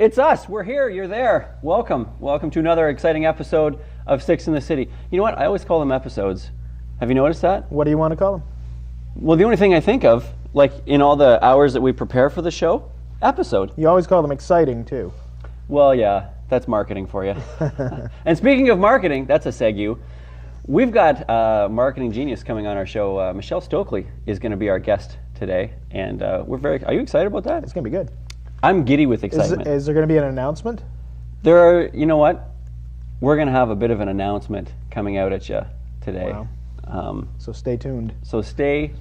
It's us. We're here. You're there. Welcome. Welcome to another exciting episode of Six in the City. You know what? I always call them episodes. Have you noticed that? What do you want to call them? Well, the only thing I think of, like in all the hours that we prepare for the show, episode. You always call them exciting, too. Well, yeah, that's marketing for you. And speaking of marketing, that's a segue. We've got marketing genius coming on our show. Michele Stokley is going to be our guest today, and we're very. Are you excited about that? It's going to be good. I'm giddy with excitement. Is there going to be an announcement? There are. You know what? We're going to have a bit of an announcement coming out at you today. Wow. So stay tuned. So stay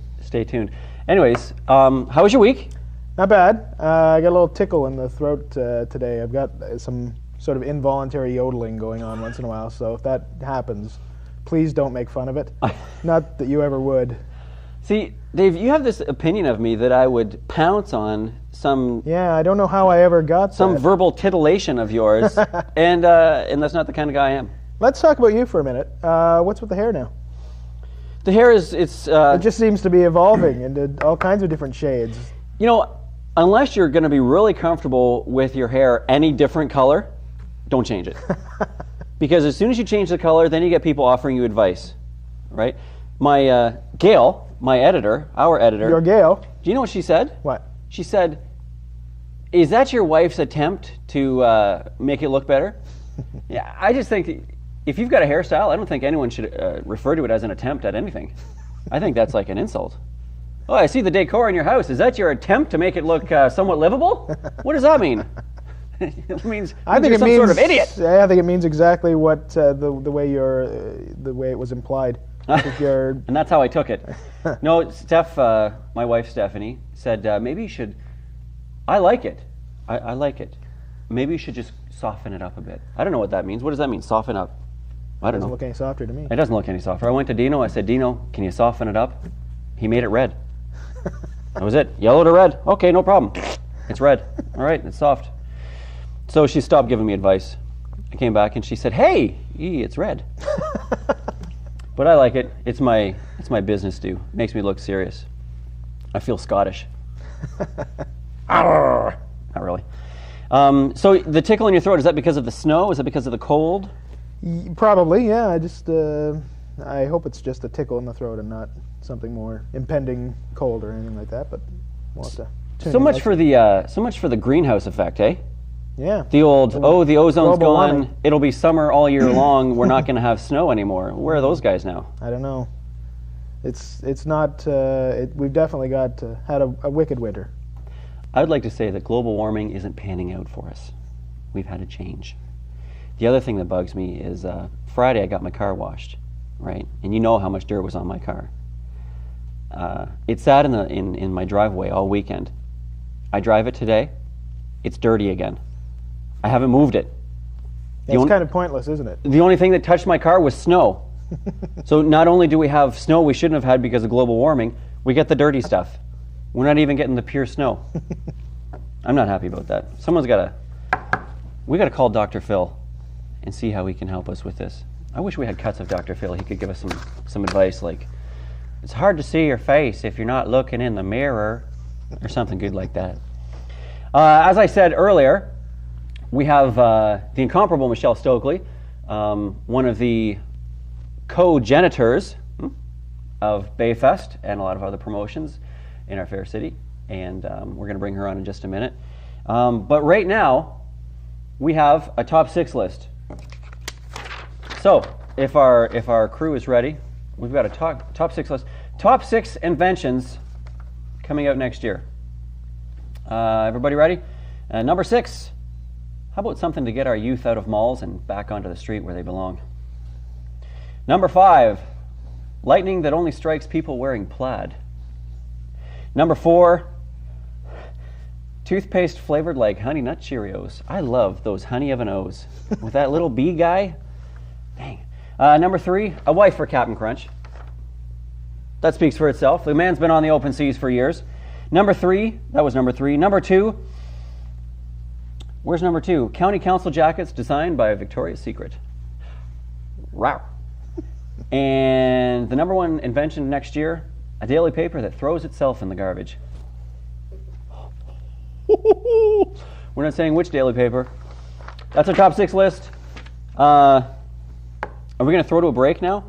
tuned. Anyways, how was your week? Not bad. I got a little tickle in the throat today. I've got some sort of involuntary yodeling going on once in a while. So if that happens, please don't make fun of it. Not that you ever would. See, Dave, you have this opinion of me that I would pounce on some... Yeah, I don't know how I ever got some that. verbal titillation of yours, and that's not the kind of guy I am. Let's talk about you for a minute. What's with the hair now? The hair it just seems to be evolving into all kinds of different shades. You know, unless you're going to be really comfortable with your hair any different color, don't change it. Because as soon as you change the color, then you get people offering you advice, right? My Gail, my editor, our editor. Your Gail. Do you know what she said? What? She said, "Is that your wife's attempt to make it look better?" Yeah, I just think if you've got a hairstyle, I don't think anyone should refer to it as an attempt at anything. I think that's like an insult. Oh, I see the decor in your house. Is that your attempt to make it look somewhat livable? What does that mean? It means you're some sort of idiot. I think it means exactly what the way it was implied. And that's how I took it. No, Steph, my wife Stephanie, said maybe you should. I like it. I like it. Maybe you should just soften it up a bit. I don't know what that means. What does that mean? Soften up? I don't know. It doesn't look any softer to me. It doesn't look any softer. I went to Dino. I said, Dino, can you soften it up? He made it red. That was it. Yellow to red. Okay, no problem. It's red. All right, it's soft. So she stopped giving me advice. I came back and she said, "Hey, it's red." But I like it. It's my business due. It makes me look serious. I feel Scottish. Not really. So the tickle in your throat, is that because of the snow? Is it because of the cold? Probably, yeah. I hope it's just a tickle in the throat and not something more impending cold or anything like that. But we'll have to. So much for the greenhouse effect, eh? Yeah. The old, the ozone's gone. Warming. It'll be summer all year long. We're not going to have snow anymore. Where are those guys now? I don't know. It's not. We've definitely had a wicked winter. I would like to say that global warming isn't panning out for us. We've had a change. The other thing that bugs me is Friday I got my car washed, right? And you know how much dirt was on my car. It sat in my driveway all weekend. I drive it today. It's dirty again. I haven't moved it. It's kind of pointless, isn't it? The only thing that touched my car was snow. So not only do we have snow we shouldn't have had because of global warming, we get the dirty stuff. We're not even getting the pure snow. I'm not happy about that. We got to call Dr. Phil and see how he can help us with this. I wish we had cuts of Dr. Phil. He could give us some advice like, "It's hard to see your face if you're not looking in the mirror," or something good like that. As I said earlier, we have the incomparable Michele Stokley, one of the co-genitors of Bayfest and a lot of other promotions in our fair city, and we're going to bring her on in just a minute. But right now, we have a top 6 list. So, if our crew is ready, we've got a top 6 list. Top 6 inventions coming out next year. Everybody ready? Number 6. How about something to get our youth out of malls and back onto the street where they belong? Number 5. Lightning that only strikes people wearing plaid. Number 4. Toothpaste flavored like Honey-Nut Cheerios. I love those honey of an O's. With that little bee guy. Dang. Number 3. A wife for Captain Crunch. That speaks for itself. The man's been on the open seas for years. Number 3. That was number 3. Number 2. Where's number 2? County Council jackets designed by Victoria's Secret. Wow. And the number 1 invention next year, a daily paper that throws itself in the garbage. We're not saying which daily paper. That's our top 6 list. Are we going to throw to a break now?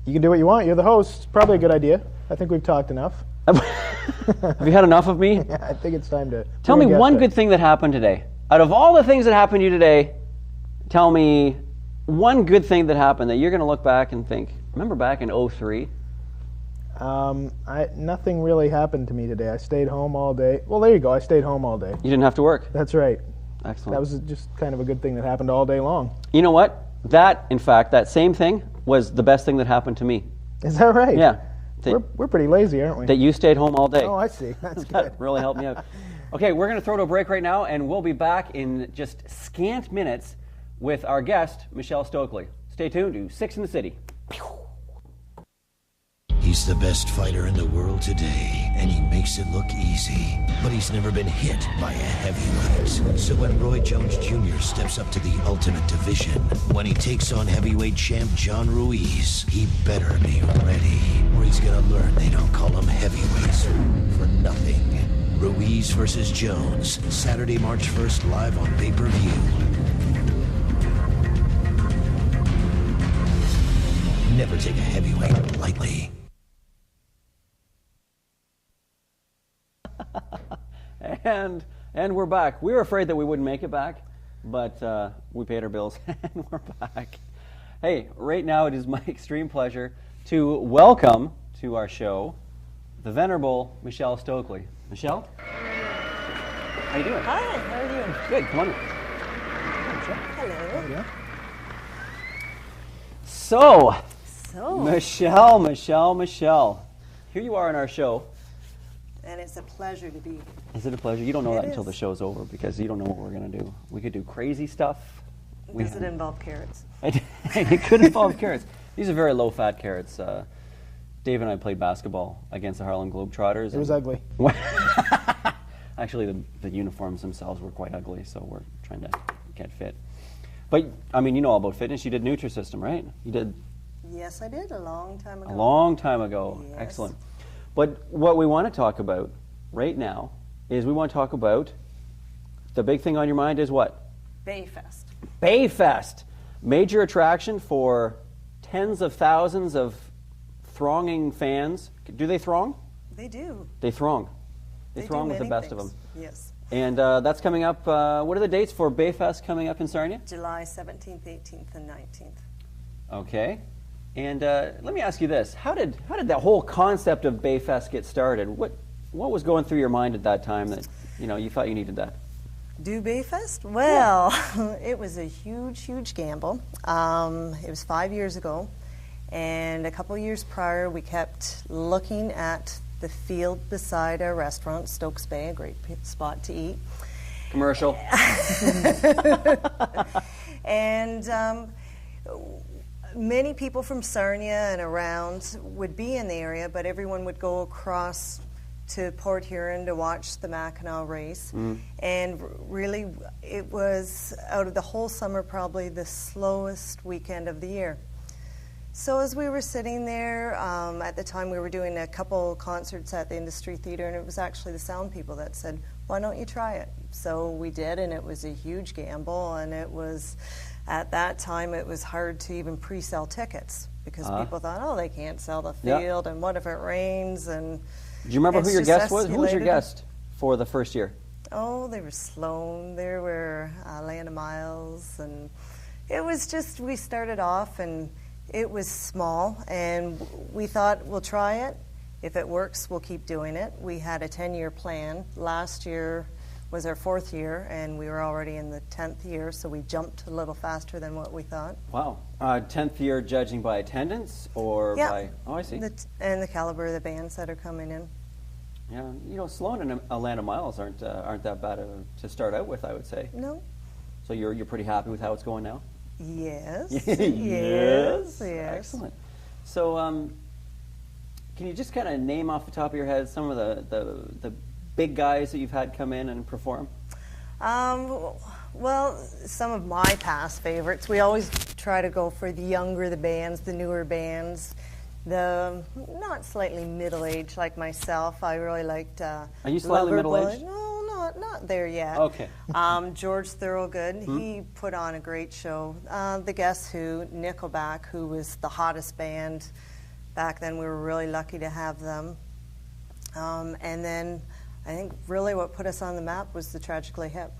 You can do what you want. You're the host. Probably a good idea. I think we've talked enough. Have you had enough of me? Yeah, I think it's time to... Tell me one good thing that happened today. Out of all the things that happened to you today, tell me one good thing that happened that you're going to look back and think, remember back in 03? Nothing really happened to me today. I stayed home all day. Well, there you go. I stayed home all day. You didn't have to work. That's right. Excellent. That was just kind of a good thing that happened all day long. You know what? That, in fact, that same thing was the best thing that happened to me. Is that right? Yeah. We're pretty lazy, aren't we? That you stayed home all day. Oh, I see. That's good. That really helped me out. Okay, we're going to throw to a break right now, and we'll be back in just scant minutes with our guest, Michele Stokley. Stay tuned to 6 in the City. He's the best fighter in the world today, and he makes it look easy. But he's never been hit by a heavyweight. So when Roy Jones Jr. steps up to the ultimate division, when he takes on heavyweight champ John Ruiz, he better be ready, or he's gonna learn they don't call him heavyweights for nothing. Ruiz versus Jones, Saturday, March 1st, live on pay-per-view. Never take a heavyweight lightly. And we're back. We were afraid that we wouldn't make it back, but we paid our bills and we're back. Hey, right now it is my extreme pleasure to welcome to our show the venerable Michele Stokley. Michele? How you doing? Hi, how are you? Good, come on in. Hello. Yeah. So, So, Michele. Here you are on our show. and it's a pleasure to be. Is it a pleasure? You don't know It that until the is. show's over because you don't know what we're going to do. We could do crazy stuff. Does it involve carrots? It could involve carrots. These are very low-fat carrots. Dave and I played basketball against the Harlem Globetrotters. It was ugly. Actually, the uniforms themselves were quite ugly, so we're trying to get fit. But, I mean, you know all about fitness. You did Nutrisystem, right? You did Yes, I did a long time ago. a long time ago. Yes. Excellent. But what we want to talk about right now is we want to talk about the big thing on your mind is what? Bayfest. Bayfest. Major attraction for tens of thousands of thronging fans. Do they throng? They do. They throng. They They throng do with the many best of things. them. Yes. And that's coming up. What are the dates for Bayfest coming up in Sarnia? July 17th, 18th, and 19th. Okay. And let me ask you this: How did that whole concept of Bayfest get started? What was going through your mind at that time that you thought you needed that? Do Bayfest? Well, it was a huge gamble. It was 5 years ago, and a couple years prior, we kept looking at the field beside our restaurant, Stokes Bay, a great spot to eat. Commercial. And many people from Sarnia and around would be in the area, but everyone would go across to Port Huron to watch the Mackinac race. And really, it was, out of the whole summer, probably the slowest weekend of the year. So as we were sitting there, at the time we were doing a couple concerts at the Industry Theatre, and it was actually the sound people that said, why don't you try it? So we did, and it was a huge gamble, and it was, at that time, it was hard to even pre-sell tickets because people thought, oh, they can't sell the field, and what if it rains? And Do you remember it's who your just guest was? Who was your escalated. guest for the first year? Oh, there was Sloan, there were Lana Miles, and it was just, we started off, and it was small, and we thought, we'll try it. If it works, we'll keep doing it. We had a 10-year plan. Last year was our 4th year, and we were already in the 10th year, so we jumped a little faster than what we thought. Wow. 10th year judging by attendance or Yeah. by... Oh, I see. And the caliber of the bands that are coming in. Yeah, Sloan and Atlanta Miles aren't that bad to start out with, I would say. No? So you're pretty happy with how it's going now? Yes. Yes. Yes. Excellent. So, can you just kind of name off the top of your head some of the big guys that you've had come in and perform? Well, some of my past favorites. We always try to go for the younger the bands, the newer bands, the not slightly middle-aged like myself. I really liked. Are you slightly Loverboy. middle-aged? No, not there yet. Okay. George Thorogood, he put on a great show. The Guess Who, Nickelback, who was the hottest band back then. We were really lucky to have them. And then I think really what put us on the map was the Tragically Hip.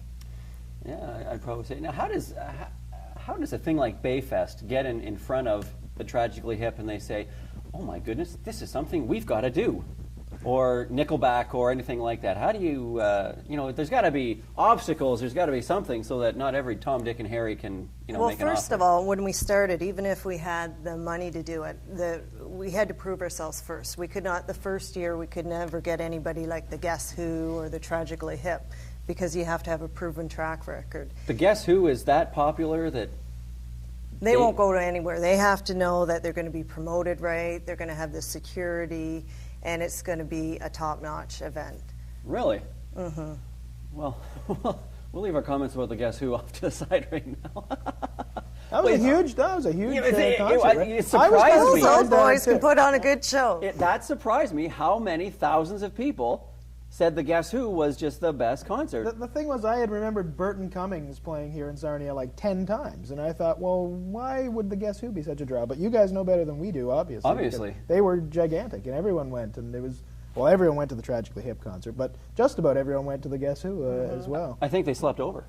Yeah, I'd probably say. Now, how does a thing like Bayfest get in front of the Tragically Hip and they say, oh my goodness, this is something we've got to do? Or Nickelback or anything like that. How do you, there's got to be obstacles, there's got to be something so that not every Tom, Dick, and Harry can, make an offer. Well, first of all, when we started, even if we had the money to do it, we had to prove ourselves first. We could not, the first year, we could never get anybody like the Guess Who or the Tragically Hip, because you have to have a proven track record. The Guess Who is that popular that they won't go to anywhere. They have to know that they're going to be promoted right, they're going to have the security, and it's going to be a top-notch event. Really? Mm-hmm. Well, we'll leave our comments about the Guess Who off to the side right now. That was a huge concert. It surprised me. Those old boys can put on a good show. That surprised me how many thousands of people said the Guess Who was just the best concert. The thing was, I had remembered Burton Cummings playing here in Sarnia like 10 times, and I thought, well, why would the Guess Who be such a draw? But you guys know better than we do, obviously. Obviously. They were gigantic, and everyone went, and everyone went to the Tragically Hip concert, but just about everyone went to the Guess Who as well. I think they slept over.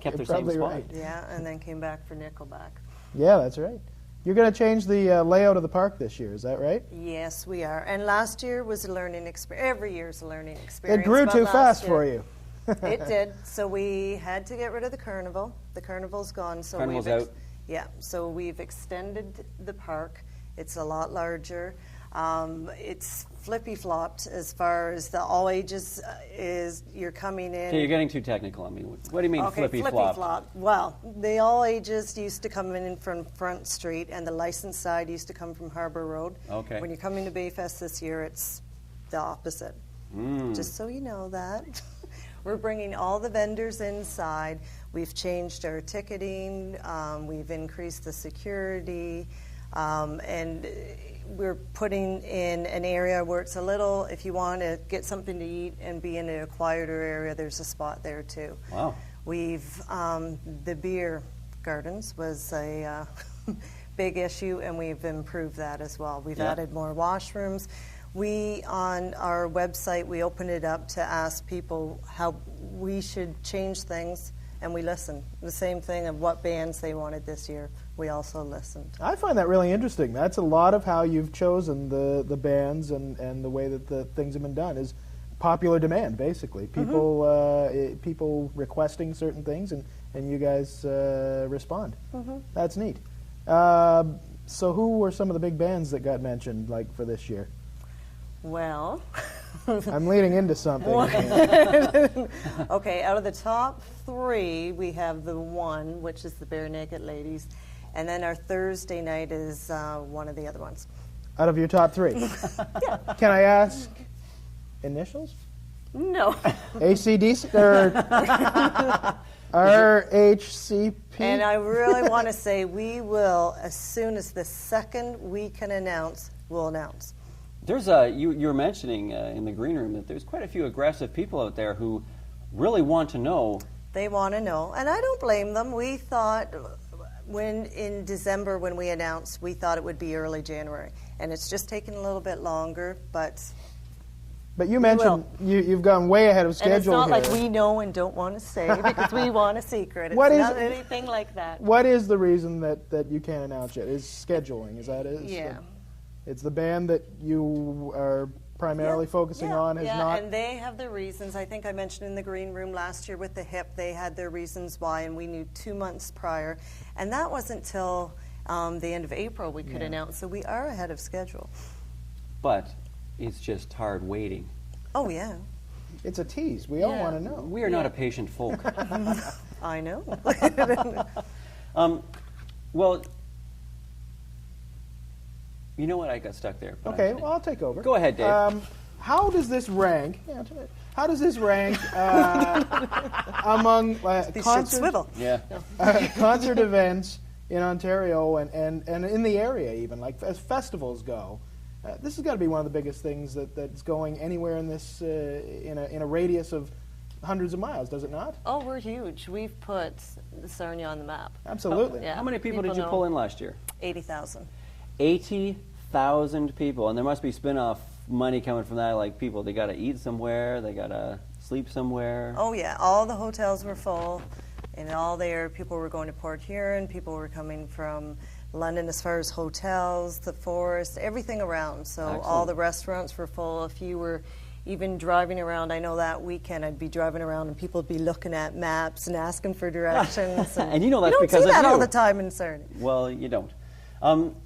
Kept their same spot. Right. Yeah, and then came back for Nickelback. Yeah, that's right. You're going to change the layout of the park this year, is that right? Yes, we are. And last year was a learning experience. Every year is a learning experience. It grew too fast for you. It did. So we had to get rid of the carnival. The carnival's gone. So Carnival's out. Yeah. So we've extended the park. It's a lot larger. It's flippy-flopped as far as the all ages is. You're coming in. Okay, you're getting too technical on me. What do you mean flippy-flop? Flippy-flop. Well, the all ages used to come in from Front Street, and the licensed side used to come from Harbour Road. Okay. When you're coming to Bayfest this year, it's the opposite. Just so you know that. We're bringing all the vendors inside. We've changed our ticketing. We've increased the security. And we're putting in an area where it's a little, if you want to get something to eat and be in a quieter area, there's a spot there too. Wow. We've, the beer gardens was a big issue, and we've improved that as well. We've added more washrooms. On our website, we opened it up to ask people how we should change things, and we listened. The same thing of what bands they wanted this year, we also listened. I find that really interesting. That's a lot of how you've chosen the bands and the way that the things have been done is popular demand, basically. People requesting certain things, and you guys respond. That's neat. So who were some of the big bands that got mentioned, like, for this year? Well, I'm leading into something. Okay, out of the top three, we have the One, which is the Bare Naked Ladies, and then our Thursday night is one of the other ones. Out of your top three? Yeah. Can I ask initials? No. ACDC or RHCP? And I really want to say we will, as soon as the second we can announce, we'll announce. There's you were mentioning in the green room that there's quite a few aggressive people out there who really want to know. They want to know, and I don't blame them. We thought in December when we announced, we thought it would be early January, and it's just taken a little bit longer, but you mentioned you've gone way ahead of schedule. And it's not here. like we know and don't want to say because we want a secret. It's not anything like that. What is the reason that you can't announce yet? Is scheduling? Is that it? Yeah. It's the band that you are primarily focusing on has not. And they have their reasons. I think I mentioned in the green room last year with the hip, they had their reasons why, and we knew 2 months prior. And that wasn't till the end of April we could announce, so we are ahead of schedule. But it's just hard waiting. Oh, yeah. It's a tease. We all want to know. We are not a patient folk. I know. Well, you know what? I got stuck there. Okay, well, I'll take over. Go ahead, Dave. How does this rank? How does this rank among concert events in Ontario and in the area, even like as festivals go? This has got to be one of the biggest things that's going anywhere in this in a radius of hundreds of miles, does it not? Oh, we're huge. We've put Sarnia on the map. Absolutely. Yeah. How many people did you know. pull in last year? 80,000. 80,000 people, and there must be spin-off money coming from that. Like people, they got to eat somewhere, they got to sleep somewhere. Oh yeah, all the hotels were full, and all there people were going to Port Huron. People were coming from London as far as hotels, the forest, everything around. So all Excellent. the restaurants were full. If you were even driving around, I know that weekend I'd be driving around and people would be looking at maps and asking for directions. And you know that's you don't because see of that all you. the time in Sarnia. Well, you don't.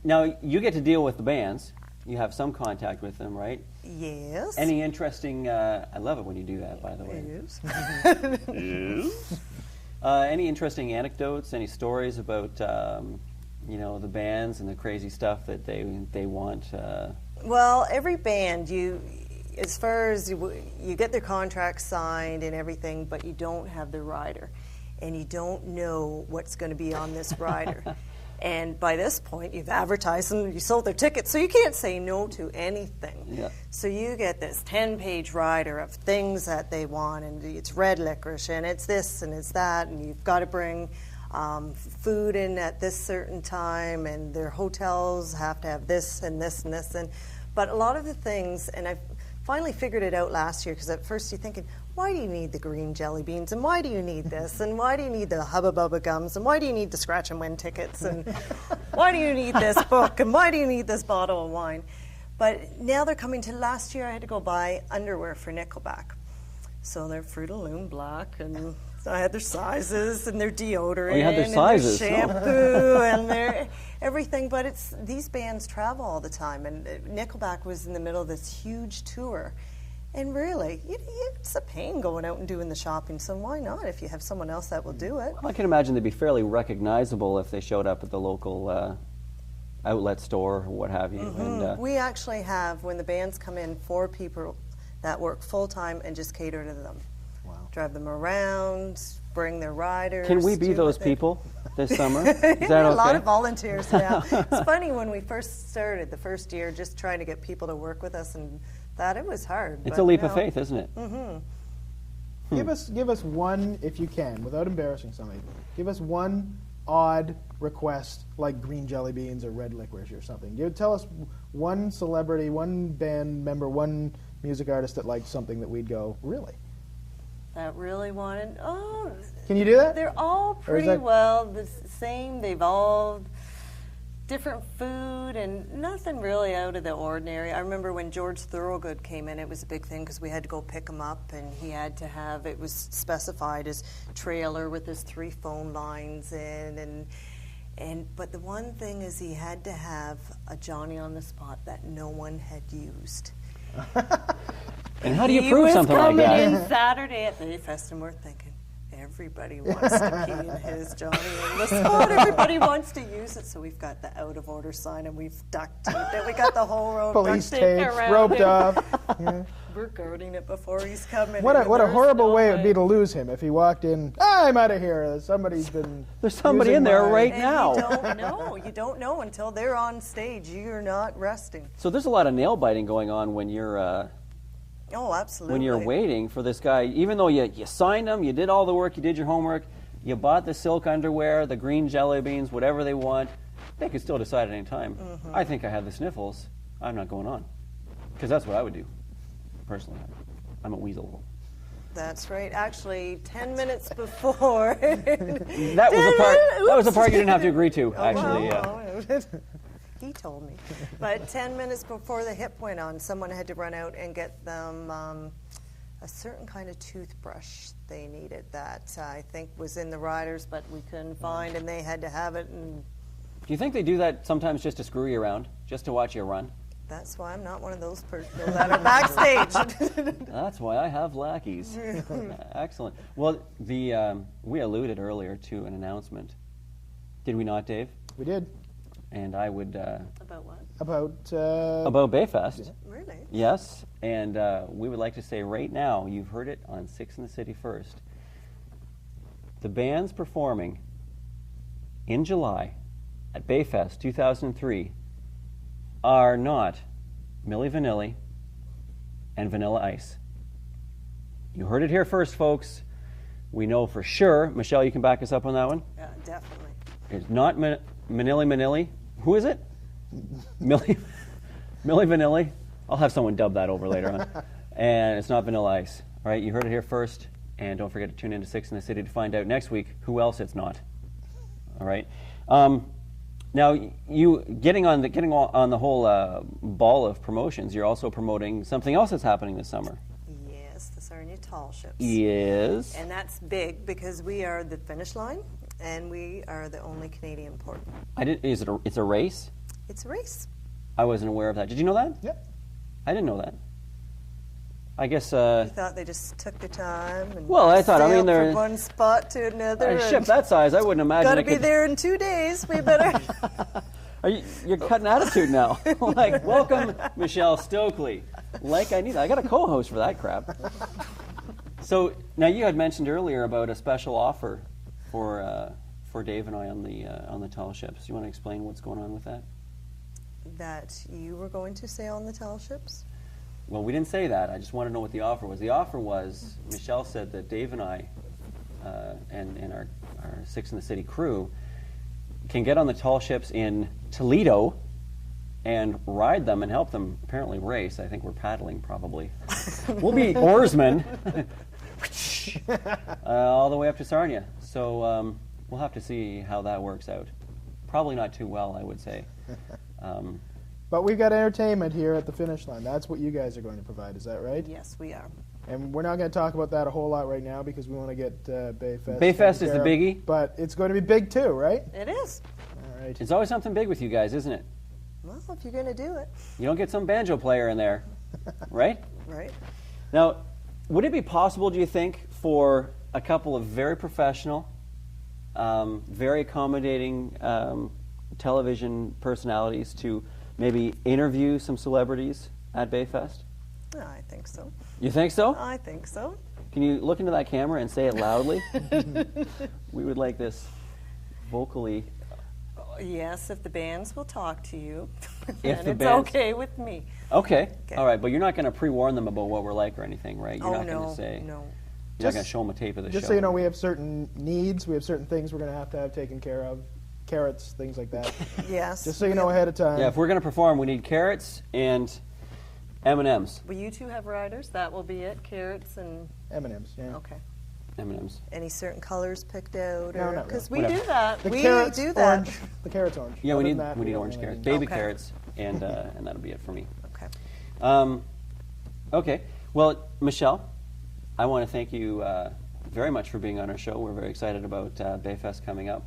Now you get to deal with the bands. You have some contact with them, right? Yes. Any interesting? I love it when you do that, by the way. Yes. Any interesting anecdotes? Any stories about the bands and the crazy stuff that they want? Well, every band, as far as you get their contract signed and everything, but you don't have the rider, and you don't know what's going to be on this rider. And by this point, you've advertised them, you sold their tickets, so you can't say no to anything. Yeah. So you get this 10-page rider of things that they want, and it's red licorice, and it's this, and it's that, and you've got to bring food in at this certain time, and their hotels have to have this and this and this. But a lot of the things, and I finally figured it out last year, because at first you're thinking, why do you need the green jelly beans, and why do you need this, and why do you need the Hubba Bubba gums, and why do you need the scratch and win tickets, and why do you need this book, and why do you need this bottle of wine? But now they're coming to, last year I had to go buy underwear for Nickelback. So they're Fruit of the Loom black, and I had their sizes, and their deodorant, Oh, you had their and sizes. their shampoo, and their everything. But these bands travel all the time, and Nickelback was in the middle of this huge tour. And really, it's a pain going out and doing the shopping, so why not if you have someone else that will do it? I can imagine they'd be fairly recognizable if they showed up at the local outlet store or what have you. And, We actually have, when the bands come in, 4 people that work full-time and just cater to them. Wow. Drive them around, bring their riders. can we be do those what they- people this summer? Is We that have a lot okay? of volunteers now. It's funny, when we first started the first year, just trying to get people to work with us, and that it was hard. It's but, a leap you of know, faith, isn't it? Give us one, if you can, without embarrassing somebody. Give us one odd request, like green jelly beans or red licorice or something. Tell us one celebrity, one band member, one music artist that liked something that we'd go, really? That really wanted. Oh, Can you do that? they're all Or is pretty that- well the same. They've all different food and nothing really out of the ordinary. I remember when George Thorogood came in, it was a big thing because we had to go pick him up, and he had to have, it was specified as trailer with his 3 phone lines in, but the one thing is he had to have a Johnny on the spot that no one had used. And how do you He prove was something like coming that? in Saturday at Bayfest, and we're thinking, everybody wants to pee in his Johnny in the spot. Everybody wants to use it. So we've got the out of order sign, and we've duct taped it. We got the whole road Police duct taped tape, around roped him. off. Yeah. We're guarding it before he's coming. What a There's horrible no way it would be to lose him if he walked in. I'm out of here. Somebody's been. There's somebody using in there my-" right And now. You don't know until they're on stage. You're not resting. So there's a lot of nail biting going on when you're Oh, absolutely. when you're waiting for this guy. Even though you signed him, you did all the work, you did your homework, you bought the silk underwear, the green jelly beans, whatever they want, they could still decide at any time. I think I have the sniffles. I'm not going on, because that's what I would do personally. I'm a weasel. That's right. Actually, 10 minutes before. That was the part you didn't have to agree to. Actually, Well, he told me. But 10 minutes before the hip went on, someone had to run out and get them a certain kind of toothbrush they needed that I think was in the riders, but we couldn't find, and they had to have it. And Do you think they do that sometimes just to screw you around, just to watch you run? that's why I'm not one of those people that are backstage. That's why I have lackeys. Excellent. Well, we alluded earlier to an announcement. Did we not, Dave? We did. And I would About what? about Bayfest. Really? Yes, and we would like to say right now, you've heard it on 6 in the City First. The bands performing in July at Bayfest 2003 are not Milli Vanilli and Vanilla Ice. You heard it here first, folks. We know for sure. Michelle, you can back us up on that one? Yeah, definitely. It's not Manili. Who is it? Millie Vanilli. I'll have someone dub that over later on. And it's not Vanilla Ice. All right, you heard it here first. And don't forget to tune in to 6 in the City to find out next week who else it's not. All right. Now, you getting on the whole ball of promotions, you're also promoting something else that's happening this summer. Yes, the Sarnia Tall Ships. Yes. And that's big because we are the finish line, and we are the only Canadian port. It's a race? It's a race. I wasn't aware of that. Did you know that? Yeah. I didn't know that. I guess. You thought they just took their time and Well, I thought. I mean, sailed they're from one spot to another. a ship that size. I wouldn't imagine. Got to it be could, there in 2 days. We better. You're cutting attitude now. Like, welcome, Michele Stokley. Like I got a co-host for that crap. So now you had mentioned earlier about a special offer for Dave and I on the tall ships. You want to explain what's going on with that? That you were going to sail on the tall ships? Well, we didn't say that. I just want to know what the offer was. The offer was, Michelle said that Dave and I and our 6 in the City crew can get on the tall ships in Toledo and ride them and help them apparently race. I think we're paddling probably. We'll be oarsmen all the way up to Sarnia. So we'll have to see how that works out. Probably not too well, I would say. But we've got entertainment here at the finish line. That's what you guys are going to provide, is that right? Yes, we are. And we're not going to talk about that a whole lot right now because we want to get Bayfest. Bayfest is the biggie. But it's going to be big too, right? It is. All right. It's always something big with you guys, isn't it? Well, if you're going to do it. You don't get some banjo player in there, right? Right. Now, would it be possible, do you think, for a couple of very professional, very accommodating television personalities to maybe interview some celebrities at Bayfest? I think so. You think so? I think so. Can you look into that camera and say it loudly? We would like this vocally. Yes, if the bands will talk to you. If and the it's bands- okay with me. Okay. Okay. All right, but you're not going to pre-warn them about what we're like or anything, right? You're Oh, not going no, to say. no. You're not going to show them a tape of the show. Just so you know, we have certain needs. We have certain things we're going to have taken care of. Carrots, things like that. Yes. Just so you know ahead of time. Yeah, if we're going to perform, we need carrots and M&Ms. Will you two have riders? That will be it. Carrots and M&Ms, yeah. okay. M&Ms. Any certain colors picked out? No, not Because really. we Whatever. do that. The we carrots, do that. orange. The carrots orange. Yeah, we Other need than that, we need don't orange really carrots, need- baby Okay. carrots, and that'll be it for me. Okay. Okay. Well, Michelle, I want to thank you very much for being on our show. We're very excited about Bayfest coming up,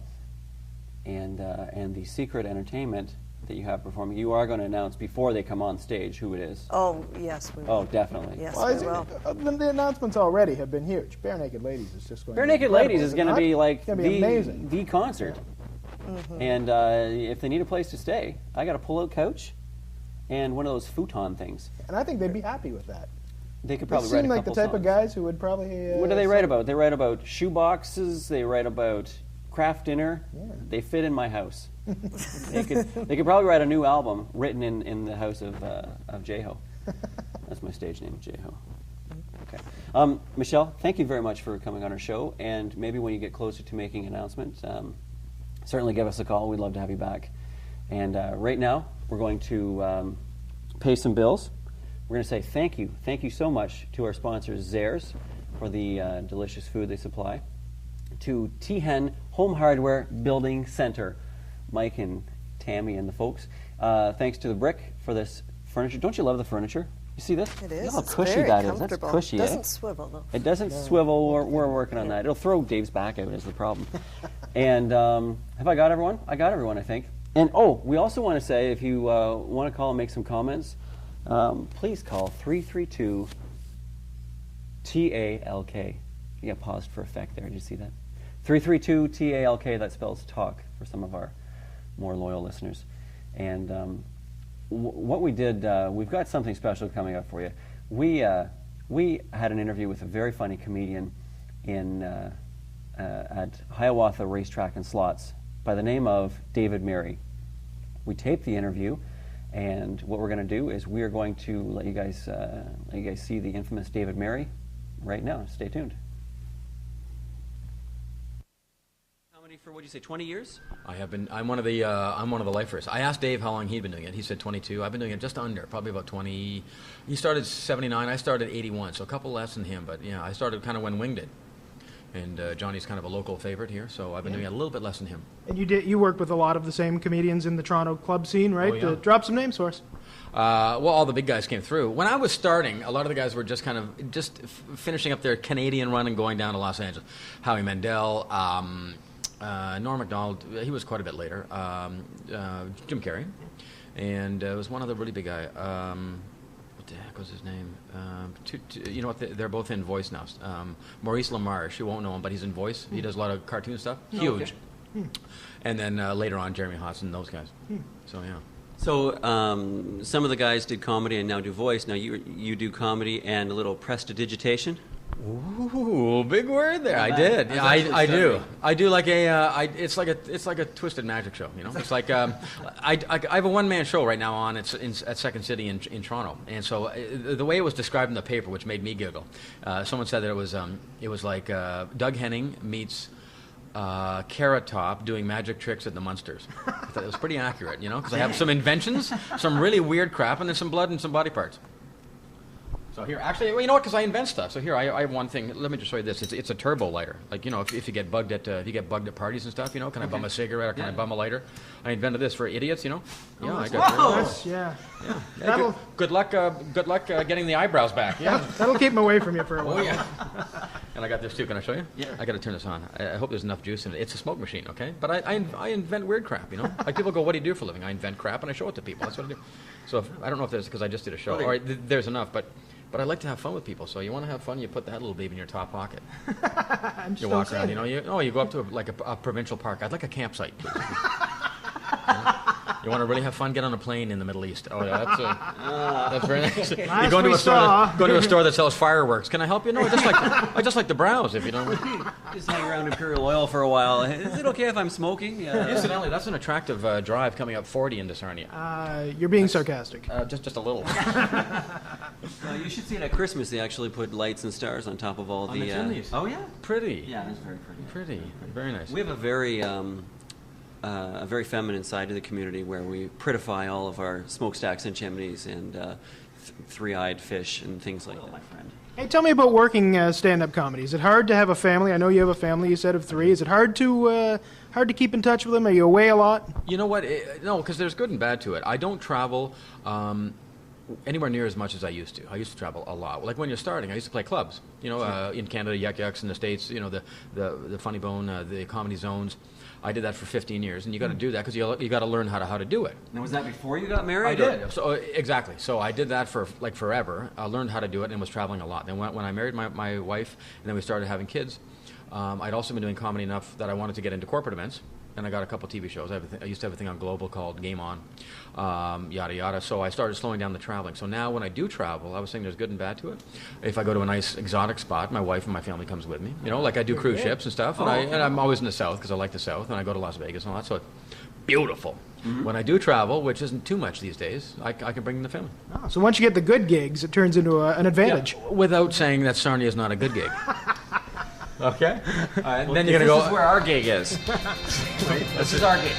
and the secret entertainment that you have performing. You are going to announce before they come on stage who it is. Oh, yes, we will. Oh, definitely. Yes, Well, we will. the announcements already have been huge. Bare Naked Ladies is just going Bare to be Naked incredible, Ladies is it going to not? be like It's gonna be amazing. the concert. And if they need a place to stay, I got a pull-out couch and one of those futon things. And I think they'd be happy with that. They could They probably write seem a like the couple type of songs. guys who would probably... What do they write about? They write about shoe boxes. They write about craft dinner. Yeah. They fit in my house. they could probably write a new album written in the house of J-Ho. That's my stage name, J-Ho. Okay. Michelle, thank you very much for coming on our show. And maybe when you get closer to making an announcement, certainly give us a call. We'd love to have you back. And right now, we're going to pay some bills. We're going to say thank you. Thank you so much to our sponsors, Zares, for the delicious food they supply. To T-Hen Home Hardware Building Center, Mike and Tammy and the folks. Thanks to the Brick for this furniture. Don't you love the furniture? You see this? It Look is. how It's cushy very that is. That's comfortable. cushy, eh? Doesn't swivel, though. It doesn't swivel. We're working on that. It'll throw Dave's back out is the problem. And have I got everyone? I got everyone, I think. And we also want to say if you want to call and make some comments, please call 332-TALK. You got paused for effect there. Did you see that? 332-TALK. That spells talk for some of our more loyal listeners. And what we did, we've got something special coming up for you. We had an interview with a very funny comedian at Hiawatha Racetrack and Slots by the name of David Mary. We taped the interview, and what we're going to do is we are going to let you guys see the infamous David Mary right now. Stay tuned. Comedy for, what did you say, 20 years? I have been. I'm one of the lifers. I asked Dave how long he'd been doing it. He said 22. I've been doing it just under, probably about 20. He started 79. I started 81, so a couple less than him. But yeah, I started kind of when Wing did. And Johnny's kind of a local favorite here, so I've been doing it a little bit less than him. And you worked with a lot of the same comedians in the Toronto club scene, right? Oh, yeah. Drop some names for us. Well, all the big guys came through. When I was starting, a lot of the guys were just kind of finishing up their Canadian run and going down to Los Angeles. Howie Mandel, Norm Macdonald, he was quite a bit later. Jim Carrey, and it was one other really big guy. What the heck was his name? You know what? They're both in voice now. Maurice LaMarche, you won't know him, but he's in voice. He does a lot of cartoon stuff. Huge. Okay. And then later on, Jeremy Hodson, those guys. So yeah. So some of the guys did comedy and now do voice. Now you do comedy and a little prestidigitation. Ooh, big word there. I did. Yeah, I do. I do like it's like a twisted magic show. You know, it's like I have a one-man show right now on. It's at Second City in Toronto, and so the way it was described in the paper, which made me giggle. Someone said that it was like Doug Henning meets Carrot Top doing magic tricks at the Munsters. I thought it was pretty accurate, you know, because I have some inventions, some really weird crap, and then some blood and some body parts. So here, actually, well, you know what? Because I invent stuff. So here, I have one thing. Let me just show you this. It's a turbo lighter. Like, you know, if you get bugged at parties and stuff, you know, can I bum a cigarette or can I bum a lighter? I invented this for idiots, you know. Yeah, I got this. Yeah. Good luck getting the eyebrows back. Yeah. That'll keep them away from you for a while. Oh yeah. And I got this too. Can I show you? Yeah. I got to turn this on. I hope there's enough juice in it. It's a smoke machine, okay? But I invent weird crap, you know. Like people go, "What do you do for a living?" I invent crap and I show it to people. That's what I do. So I don't know if there's because I just did a show. All right, there's enough, but I like to have fun with people. So you want to have fun, you put that little baby in your top pocket. You walk around, you know. You go up to a provincial park. I'd like a campsite, please. You want to really have fun? Get on a plane in the Middle East. Oh, yeah, that's very nice. You go to a store that sells fireworks. Can I help you? No, I just like to browse. If you don't, just hang around Imperial Oil for a while. Is it okay if I'm smoking? Incidentally, that's an attractive drive coming up 40 into Sarnia. You're being sarcastic. Just a little. You should see it at Christmas. They actually put lights and stars on top of all the chimneys. Oh yeah, pretty. Yeah, it's very pretty. Pretty, very nice. We have a very feminine side to the community where we prettify all of our smokestacks and chimneys and three-eyed fish and things like that. My friend. Hey, tell me about working stand-up comedy. Is it hard to have a family? I know you have a family. You said of 3. Is it hard to keep in touch with them? Are you away a lot? You know what? No, because there's good and bad to it. I don't travel anywhere near as much as I used to. I used to travel a lot. Like when you're starting, I used to play clubs. You know, in Canada, Yuck Yucks, in the States. You know, the Funny Bone, the Comedy Zones. I did that for 15 years, and you got to do that because you got to learn how to do it. Now, was that before you got married? I did. So exactly. So I did that for like forever. I learned how to do it and was traveling a lot. Then when I married my wife, and then we started having kids, I'd also been doing comedy enough that I wanted to get into corporate events. And I got a couple TV shows. I used to have a thing on Global called Game On, yada yada. So I started slowing down the traveling. So now when I do travel, I was saying there's good and bad to it. If I go to a nice exotic spot, my wife and my family comes with me. You know, like I do cruise ships and stuff. And I'm always in the South because I like the South. And I go to Las Vegas and all that. So it's beautiful. Mm-hmm. When I do travel, which isn't too much these days, I can bring the family. Oh, so once you get the good gigs, it turns into an advantage. Yeah, without saying that Sarnia is not a good gig. Okay. All right. Well, then you're going to go. This is where our gig is. This is our gig.